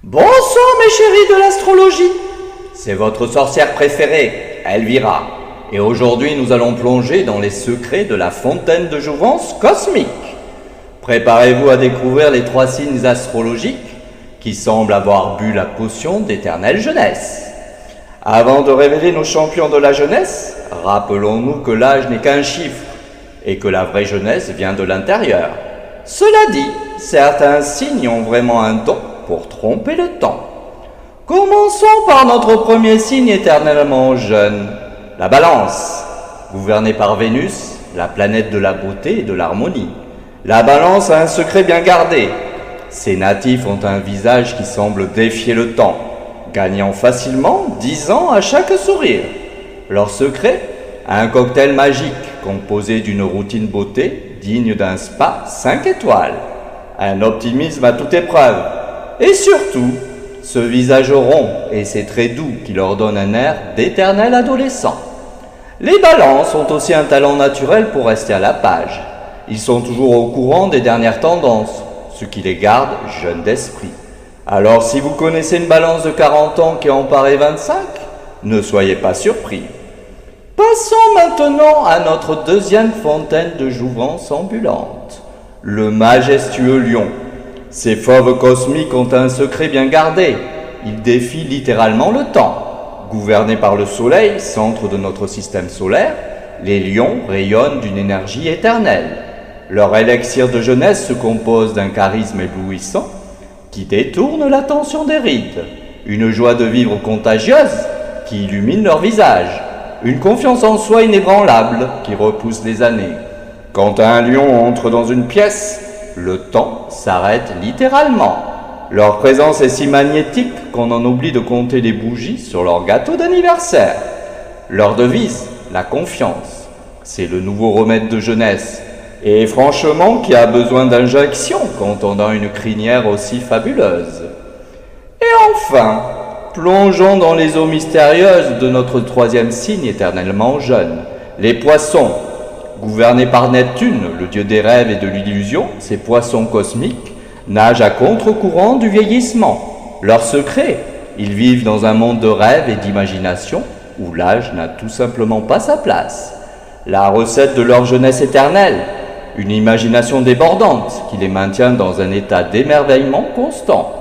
Bonsoir mes chéris de l'astrologie. C'est votre sorcière préférée, Elvira. Et aujourd'hui nous allons plonger dans les secrets de la fontaine de jouvence cosmique. Préparez-vous à découvrir les 3 signes astrologiques qui semblent avoir bu la potion d'éternelle jeunesse. Avant de révéler nos champions de la jeunesse, rappelons-nous que l'âge n'est qu'un chiffre et que la vraie jeunesse vient de l'intérieur. Cela dit, certains signes ont vraiment un don pour tromper le temps. Commençons par notre premier signe éternellement jeune, la Balance. Gouvernée par Vénus, la planète de la beauté et de l'harmonie. La Balance a un secret bien gardé. Ses natifs ont un visage qui semble défier le temps, gagnant facilement 10 ans à chaque sourire. Leur secret, un cocktail magique composé d'une routine beauté digne d'un spa 5 étoiles. Un optimisme à toute épreuve. Et surtout, ce visage rond et ces traits doux qui leur donnent un air d'éternel adolescent. Les balances ont aussi un talent naturel pour rester à la page. Ils sont toujours au courant des dernières tendances, ce qui les garde jeunes d'esprit. Alors si vous connaissez une balance de 40 ans qui en paraît 25, ne soyez pas surpris. Passons maintenant à notre deuxième fontaine de jouvence ambulante, le majestueux lion. Ces fauves cosmiques ont un secret bien gardé. Ils défient littéralement le temps. Gouvernés par le Soleil, centre de notre système solaire, les lions rayonnent d'une énergie éternelle. Leur élixir de jeunesse se compose d'un charisme éblouissant qui détourne l'attention des rides, une joie de vivre contagieuse qui illumine leur visage, une confiance en soi inébranlable qui repousse les années. Quand un lion entre dans une pièce, le temps s'arrête littéralement. Leur présence est si magnétique qu'on en oublie de compter les bougies sur leur gâteau d'anniversaire. Leur devise, la confiance, c'est le nouveau remède de jeunesse. Et franchement, qui a besoin d'injection quand on a une crinière aussi fabuleuse? Et enfin, plongeons dans les eaux mystérieuses de notre troisième signe éternellement jeune, les poissons. Gouvernés par Neptune, le dieu des rêves et de l'illusion, ces poissons cosmiques nagent à contre-courant du vieillissement. Leur secret, ils vivent dans un monde de rêves et d'imagination où l'âge n'a tout simplement pas sa place. La recette de leur jeunesse éternelle, une imagination débordante qui les maintient dans un état d'émerveillement constant,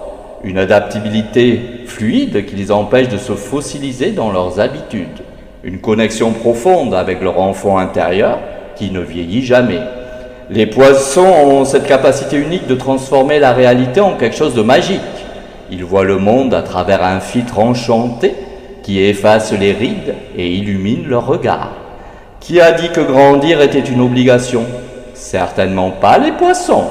une adaptabilité fluide qui les empêche de se fossiliser dans leurs habitudes, une connexion profonde avec leur enfant intérieur qui ne vieillit jamais. Les poissons ont cette capacité unique de transformer la réalité en quelque chose de magique. Ils voient le monde à travers un filtre enchanté qui efface les rides et illumine leur regard. Qui a dit que grandir était une obligation? Certainement pas les poissons.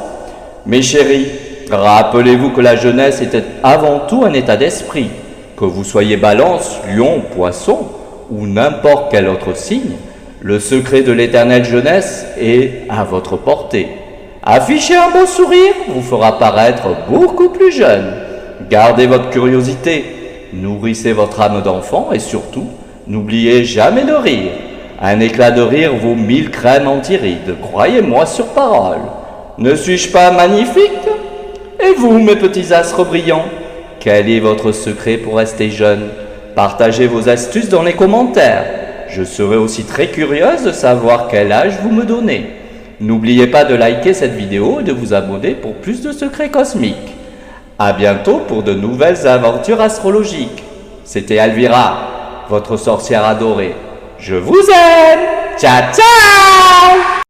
Mes chéris, rappelez-vous que la jeunesse était avant tout un état d'esprit. Que vous soyez balance, lion, poisson ou n'importe quel autre signe, le secret de l'éternelle jeunesse est à votre portée. Affichez un beau sourire vous fera paraître beaucoup plus jeune. Gardez votre curiosité, nourrissez votre âme d'enfant et surtout, n'oubliez jamais de rire. Un éclat de rire vaut 1000 crèmes anti-rides, croyez-moi sur parole. Ne suis-je pas magnifique? Et vous, mes petits astres brillants, quel est votre secret pour rester jeune? Partagez vos astuces dans les commentaires. Je serai aussi très curieuse de savoir quel âge vous me donnez. N'oubliez pas de liker cette vidéo et de vous abonner pour plus de secrets cosmiques. À bientôt pour de nouvelles aventures astrologiques. C'était Elvira, votre sorcière adorée. Je vous aime. Ciao, ciao!